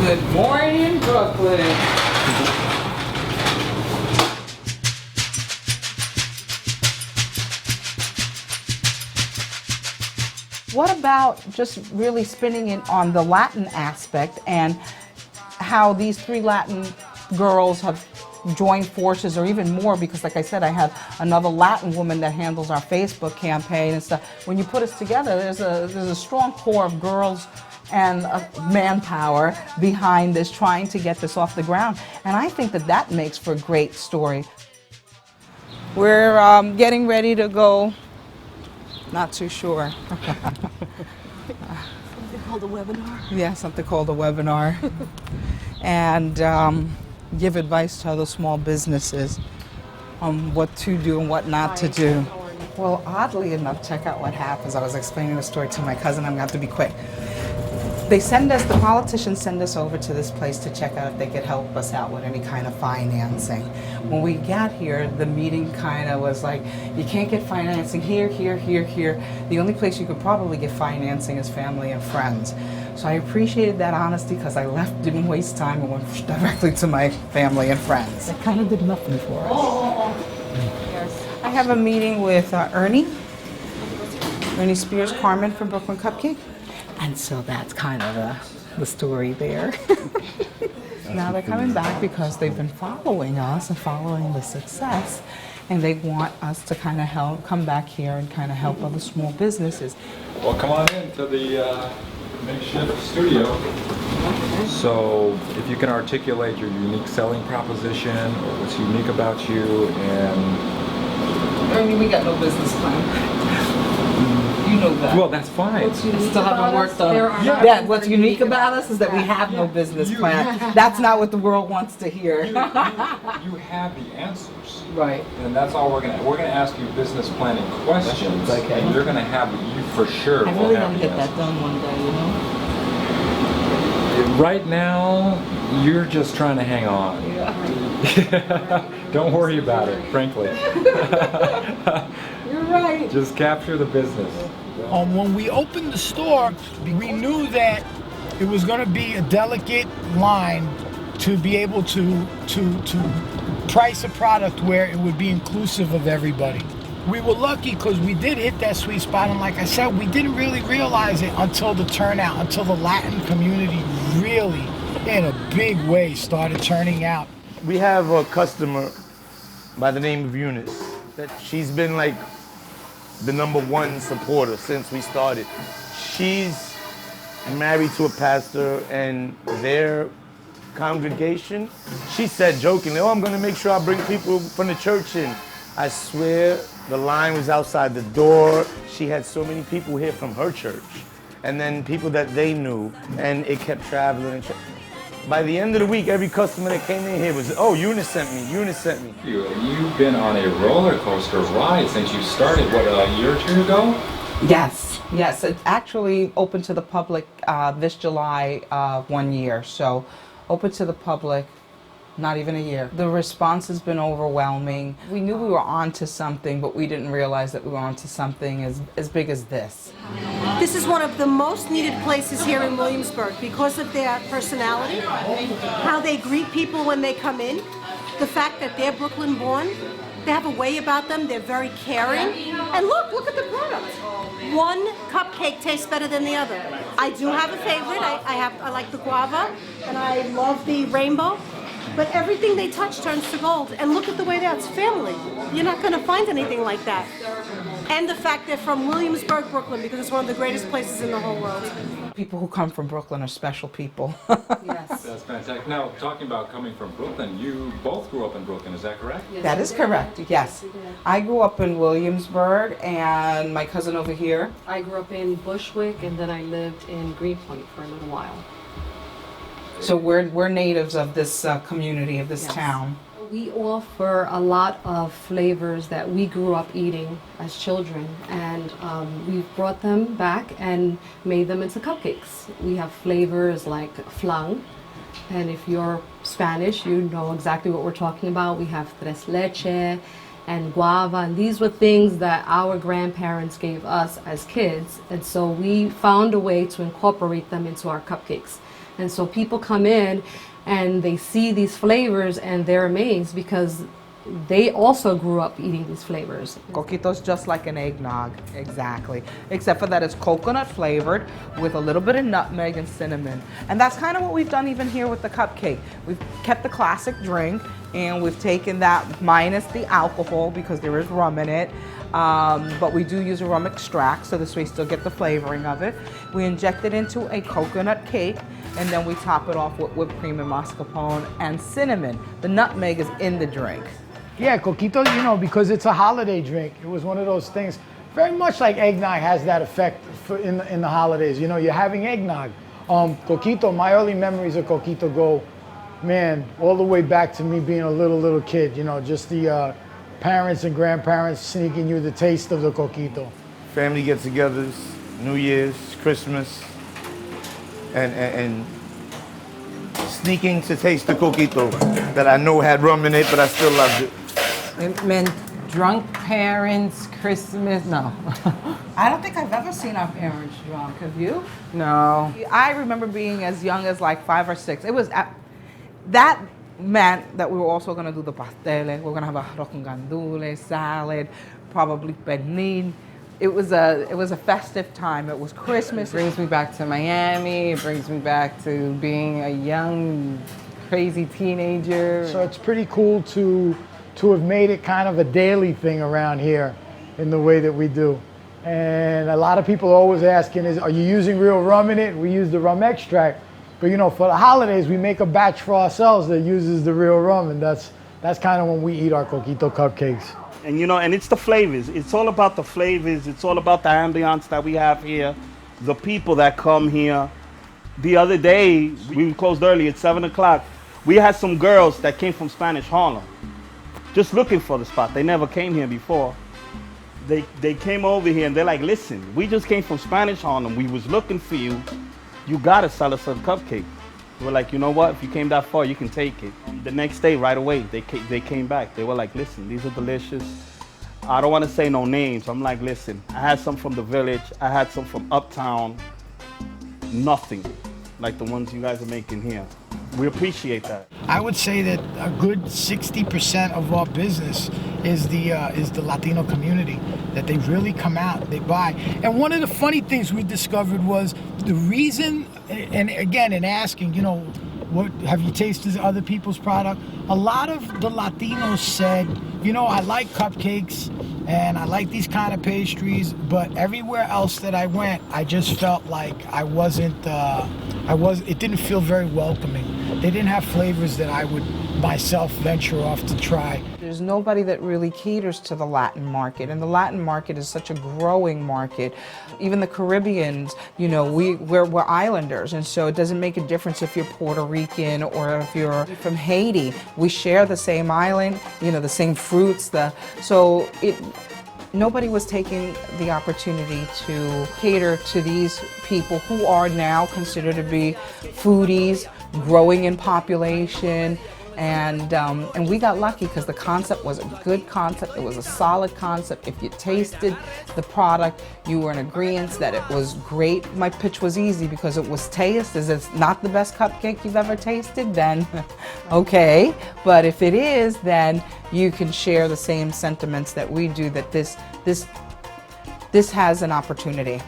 Good morning, Brooklyn. What about just really spinning it on the Latin aspect and how these 3 Latin girls have joined forces, or even more, because like I said, I have another Latin woman that handles our Facebook campaign and stuff. When you put us together, there's a strong core of girls and manpower behind this, trying to get this off the ground. And I think that that makes for a great story. We're getting ready to go, not too sure. Something called a webinar? Yeah, something called a webinar. And give advice to other small businesses on what to do and what not to do. Well, oddly enough, check out what happens. I was explaining the story to my cousin. I'm going to have to be quick. They send us, the politicians send us over to this place to check out if they could help us out with any kind of financing. When we got here, the meeting kind of was like, you can't get financing here, here, here, here. The only place you could probably get financing is family and friends. So I appreciated that honesty, because I left, didn't waste time, and went directly to my family and friends. It kind of did nothing for us. Yes. I have a meeting with Ernie Spears Carmen from Brooklyn Cupcake. And so that's kind of the story there. Now they're coming back because they've been following us and following the success, and they want us to kind of come back here and kind of help other small businesses. Well, come on in to the makeshift studio. So if you can articulate your unique selling proposition, or what's unique about you, and... Ernie, we got no business plan. You know that. Well, that's fine. Still haven't worked on it. Yeah, what's unique about us is that we have no business plan. That's not what the world wants to hear. You have the answers. Right. And that's all we're gonna ask you business planning questions. Okay. And you're gonna have, you for sure I really want to get that done one day, you know? Right now, you're just trying to hang on. Yeah. Don't worry about it, frankly. You're right. Just capture the business. When we opened the store, we knew that it was going to be a delicate line to be able to price a product where it would be inclusive of everybody. We were lucky because we did hit that sweet spot, and like I said, we didn't really realize it until the turnout, until the Latin community really, in a big way, started turning out. We have a customer by the name of Eunice that she's been like the #1 supporter since we started. She's married to a pastor, and their congregation, she said jokingly, oh, I'm gonna make sure I bring people from the church in. I swear the line was outside the door. She had so many people here from her church, and then people that they knew, and it kept traveling and by the end of the week, every customer that came in here was, oh, Eunice sent me, Eunice sent me. You've been on a roller coaster ride since you started, what, a year or two ago? Yes, yes. It's actually open to the public this July 1 year. So open to the public, not even a year. The response has been overwhelming. We knew we were onto something, but we didn't realize that we were onto something as big as this. This is one of the most needed places here in Williamsburg because of their personality, how they greet people when they come in, the fact that they're Brooklyn born. They have a way about them, they're very caring. And look at the product. One cupcake tastes better than the other. I do have a favorite. I like the guava, and I love the rainbow. But everything they touch turns to gold. And look at the way that's family. You're not going to find anything like that. And the fact they're from Williamsburg, Brooklyn, because it's one of the greatest places in the whole world. People who come from Brooklyn are special people. Yes. That's fantastic. Now, talking about coming from Brooklyn, you both grew up in Brooklyn, is that correct? Yes. That is correct, yes. I grew up in Williamsburg, and my cousin over here. I grew up in Bushwick, and then I lived in Greenpoint for a little while. So we're natives of this community, of this Yes. town. We offer a lot of flavors that we grew up eating as children, and we've brought them back and made them into cupcakes. We have flavors like flan, and if you're Spanish, you know exactly what we're talking about. We have tres leche and guava, and these were things that our grandparents gave us as kids, and so we found a way to incorporate them into our cupcakes. And so people come in and they see these flavors and they're amazed because they also grew up eating these flavors. Coquito's just like an eggnog, exactly. Except for that it's coconut flavored with a little bit of nutmeg and cinnamon. And that's kind of what we've done even here with the cupcake. We've kept the classic drink and we've taken that minus the alcohol because there is rum in it. But we do use a rum extract, so this way you still get the flavoring of it. We inject it into a coconut cake, and then we top it off with whipped cream and mascarpone and cinnamon. The nutmeg is in the drink. Yeah, coquito, you know, because it's a holiday drink. It was one of those things, very much like eggnog has that effect in the holidays. You know, you're having eggnog. Coquito, my early memories of coquito go, man, all the way back to me being a little kid. You know, just the parents and grandparents sneaking you the taste of the coquito. Family get-togethers, New Year's, Christmas, and sneaking to taste the coquito that I know had rum in it, but I still loved it. It meant drunk parents, Christmas, no. I don't think I've ever seen our parents drunk. Have you? No. I remember being as young as like 5 or 6. It was that meant that we were also going to do the pasteles. We're going to have a arroz con gandules, salad, probably pernil. It was a festive time. It was Christmas. It brings me back to Miami. It brings me back to being a young, crazy teenager. So it's pretty cool to have made it kind of a daily thing around here in the way that we do. And a lot of people are always asking, are you using real rum in it? We use the rum extract. But you know, for the holidays, we make a batch for ourselves that uses the real rum, and that's kind of when we eat our coquito cupcakes. And you know, and it's the flavors. It's all about the flavors. It's all about the ambiance that we have here, the people that come here. The other day, we closed early at 7 o'clock. We had some girls that came from Spanish Harlem, just looking for the spot. They never came here before. They came over here and they're like, listen, we just came from Spanish Harlem. We was looking for you. You gotta sell us a cupcake. We're like, you know what? If you came that far, you can take it. The next day, right away, they came back. They were like, listen, these are delicious. I don't want to say no names. I'm like, listen, I had some from the village. I had some from uptown. Nothing like the ones you guys are making here. We appreciate that. I would say that a good 60% of our business is the Latino community, that they really come out, they buy. And one of the funny things we discovered was the reason, and again, in asking, you know, what have you tasted other people's product? A lot of the Latinos said, you know, I like cupcakes and I like these kind of pastries, but everywhere else that I went, I just felt like it didn't feel very welcoming. They didn't have flavors that I would myself venture off to try. There's nobody that really caters to the Latin market, and the Latin market is such a growing market. Even the Caribbeans, you know, we're islanders, and so it doesn't make a difference if you're Puerto Rican or if you're from Haiti. We share the same island, you know, the same fruits. Nobody was taking the opportunity to cater to these people who are now considered to be foodies, growing in population. And we got lucky because the concept was a good concept. It was a solid concept. If you tasted the product, you were in agreement that it was great. My pitch was easy because it was taste. Is it not the best cupcake you've ever tasted? Then okay. But if it is, then you can share the same sentiments that we do, that this has an opportunity.